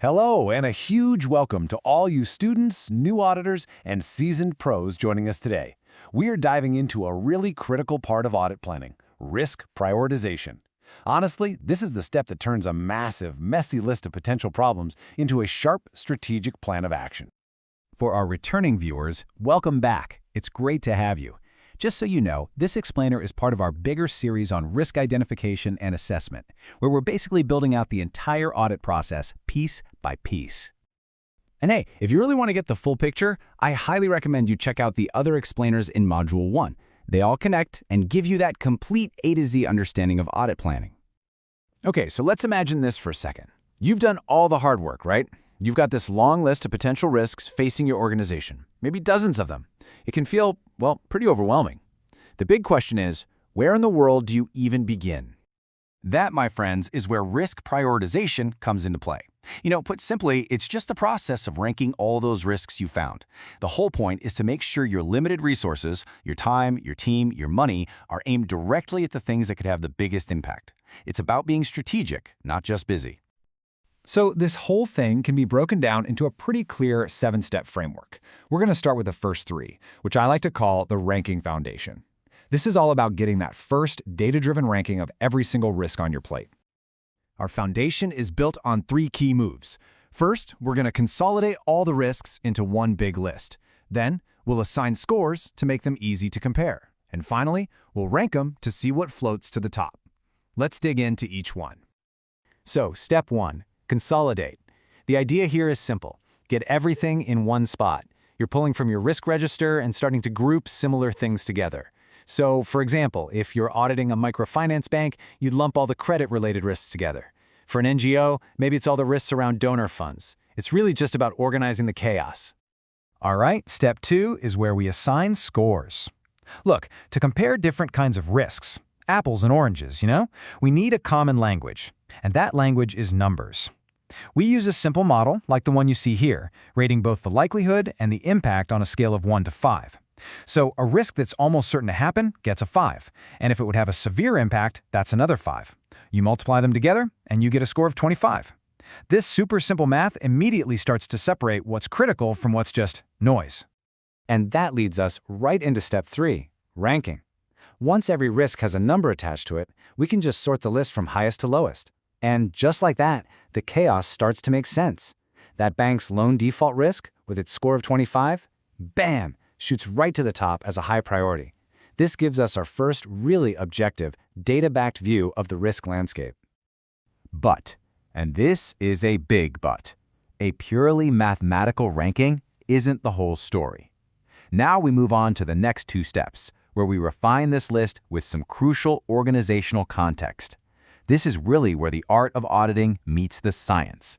Hello, and a huge welcome to all you students, new auditors, and seasoned pros joining us today. We are diving into a really critical part of audit planning, risk prioritization. Honestly, this is the step that turns a massive, messy list of potential problems into a sharp, strategic plan of action. For our returning viewers, welcome back. It's great to have you. Just so you know, this explainer is part of our bigger series on risk identification and assessment, where we're basically building out the entire audit process piece by piece. And hey, if you really want to get the full picture, I highly recommend you check out the other explainers in Module 1. They all connect and give you that complete A to Z understanding of audit planning. Okay, so let's imagine this for a second. You've done all the hard work, right? You've got this long list of potential risks facing your organization, maybe dozens of them. It can feel, well, pretty overwhelming. The big question is, where in the world do you even begin? That, my friends, is where risk prioritization comes into play. Put simply, it's just the process of ranking all those risks you found. The whole point is to make sure your limited resources, your time, your team, your money, are aimed directly at the things that could have the biggest impact. It's about being strategic, not just busy. So this whole thing can be broken down into a pretty clear 7-step framework. We're going to start with the first 3, which I like to call the ranking foundation. This is all about getting that first data-driven ranking of every single risk on your plate. Our foundation is built on 3 key moves. First, we're going to consolidate all the risks into one big list. Then, we'll assign scores to make them easy to compare. And finally, we'll rank them to see what floats to the top. Let's dig into each one. So, step 1. Consolidate. The idea here is simple. Get everything in one spot. You're pulling from your risk register and starting to group similar things together. So, for example, if you're auditing a microfinance bank, you'd lump all the credit-related risks together. For an NGO, maybe it's all the risks around donor funds. It's really just about organizing the chaos. All right, step 2 is where we assign scores. Look, to compare different kinds of risks, apples and oranges, we need a common language. And that language is numbers. We use a simple model, like the one you see here, rating both the likelihood and the impact on a scale of 1 to 5. So a risk that's almost certain to happen gets a 5, and if it would have a severe impact, that's another 5. You multiply them together, and you get a score of 25. This super simple math immediately starts to separate what's critical from what's just noise. And that leads us right into step 3, ranking. Once every risk has a number attached to it, we can just sort the list from highest to lowest. And just like that, the chaos starts to make sense. That bank's loan default risk, with its score of 25, bam, shoots right to the top as a high priority. This gives us our first really objective, data-backed view of the risk landscape. But, and this is a big but, a purely mathematical ranking isn't the whole story. Now we move on to the next 2 steps, where we refine this list with some crucial organizational context. This is really where the art of auditing meets the science.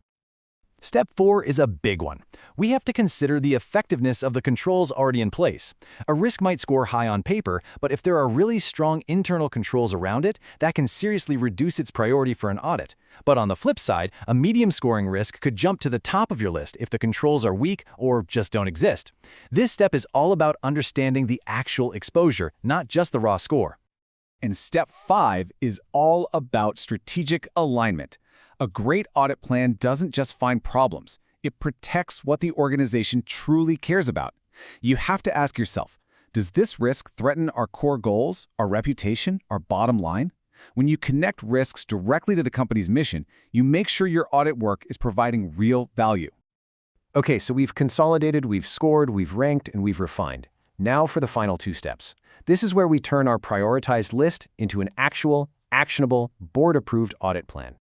Step 4 is a big one. We have to consider the effectiveness of the controls already in place. A risk might score high on paper, but if there are really strong internal controls around it, that can seriously reduce its priority for an audit. But on the flip side, a medium scoring risk could jump to the top of your list if the controls are weak or just don't exist. This step is all about understanding the actual exposure, not just the raw score. And step 5 is all about strategic alignment. A great audit plan doesn't just find problems. It protects what the organization truly cares about. You have to ask yourself, does this risk threaten our core goals, our reputation, our bottom line? When you connect risks directly to the company's mission, you make sure your audit work is providing real value. Okay, so we've consolidated, we've scored, we've ranked, and we've refined. Now for the final 2 steps. This is where we turn our prioritized list into an actual, actionable, board-approved audit plan.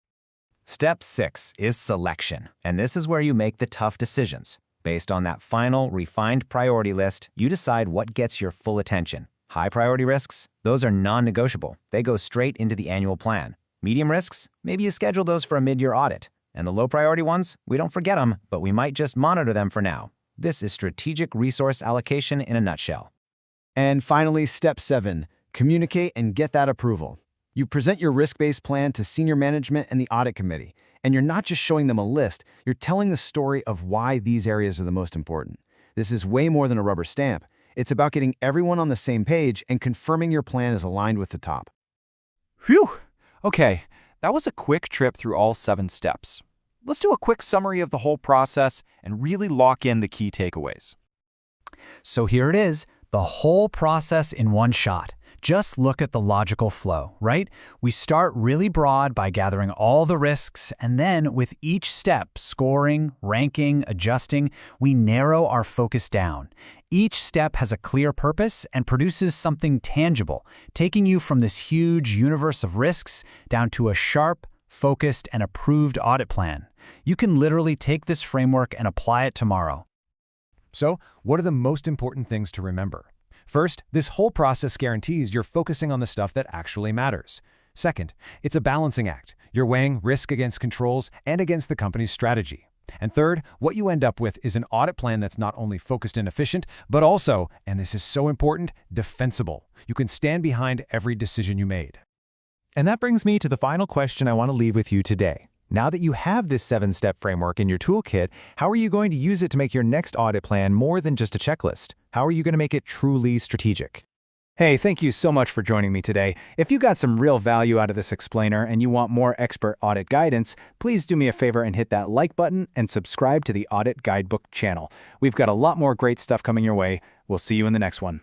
Step 6 is selection, and this is where you make the tough decisions. Based on that final, refined priority list, you decide what gets your full attention. High priority risks? Those are non-negotiable. They go straight into the annual plan. Medium risks? Maybe you schedule those for a mid-year audit. And the low priority ones? We don't forget them, but we might just monitor them for now. This is strategic resource allocation in a nutshell. And finally, step 7, communicate and get that approval. You present your risk-based plan to senior management and the audit committee, and you're not just showing them a list, you're telling the story of why these areas are the most important. This is way more than a rubber stamp. It's about getting everyone on the same page and confirming your plan is aligned with the top. Phew! Okay, that was a quick trip through all 7 steps. let's do a quick summary of the whole process and really lock in the key takeaways. So here it is, the whole process in one shot. Just look at the logical flow, right? We start really broad by gathering all the risks, and then with each step, scoring, ranking, adjusting, we narrow our focus down. Each step has a clear purpose and produces something tangible, taking you from this huge universe of risks down to a sharp, focused, and approved audit plan. You can literally take this framework and apply it tomorrow. So, what are the most important things to remember? First, this whole process guarantees you're focusing on the stuff that actually matters. Second, it's a balancing act. You're weighing risk against controls and against the company's strategy. And third, what you end up with is an audit plan that's not only focused and efficient, but also, and this is so important, defensible. You can stand behind every decision you made. And that brings me to the final question I want to leave with you today. Now that you have this 7-step framework in your toolkit, how are you going to use it to make your next audit plan more than just a checklist? How are you going to make it truly strategic? Hey, thank you so much for joining me today. If you got some real value out of this explainer and you want more expert audit guidance, please do me a favor and hit that like button and subscribe to the Audit Guidebook channel. We've got a lot more great stuff coming your way. We'll see you in the next one.